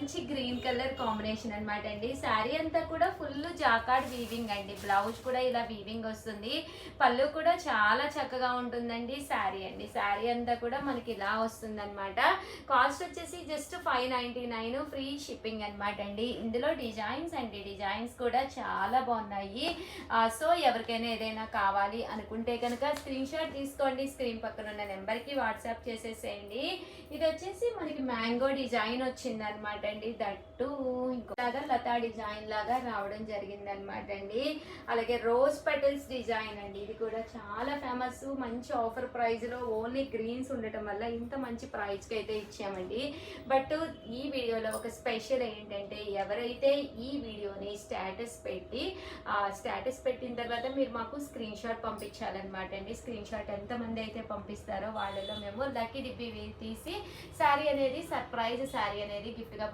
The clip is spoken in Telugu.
మంచి గ్రీన్ కలర్ కాంబినేషన్ అనమాట అండి. శారీ అంతా కూడా ఫుల్ జాకార్డ్ వీవింగ్ అండి. బ్లౌజ్ కూడా ఇలా వీవింగ్ వస్తుంది. పళ్ళు కూడా చాలా చక్కగా ఉంటుందండి. శారీ అండి, శారీ అంతా కూడా మనకి ఇలా వస్తుంది అనమాట. కాస్ట్ వచ్చేసి జస్ట్ 599, ఫ్రీ షిప్పింగ్ అనమాట అండి. ఇందులో డిజైన్స్ అండి, డిజైన్స్ కూడా చాలా బాగున్నాయి. సో ఎవరికైనా ఏదైనా కావాలి అనుకుంటే కనుక స్క్రీన్ షాట్ తీసుకోండి, స్క్రీన్ పక్కన ఉన్న నెంబర్కి వాట్సాప్ చేసేసేయండి. ఇది వచ్చేసి మనకి మ్యాంగో డిజైన్ వచ్చింది అనమాట అండి. దట్టు ఇంకోలాగా లతా డిజైన్ లాగా రావడం జరిగింది అనమాట అండి. అలాగే రోజ్ పెటల్స్ డిజైన్ అండి. ఇది కూడా చాలా ఫేమస్. మంచి ఆఫర్ ప్రైస్ లో ఓన్లీ గ్రీన్స్ ఉండటం వల్ల ఇంత మంచి ప్రైస్ కి అయితే ఇచ్చామండి. బట్ ఈ వీడియోలో ఒక స్పెషల్ ఏంటంటే, ఎవరైతే ఈ వీడియోని స్టేటస్ పెట్టిన తర్వాత మీరు మాకు స్క్రీన్ షాట్ పంపించాలన్నమాట అండి. స్క్రీన్ షాట్ ఎంతమంది అయితే పంపిస్తారో వాళ్ళలో మేము లక్కీ డిబ్బి తీసి శారీ అనేది, సర్ప్రైజ్ శారీ అనేది గిఫ్ట్ గా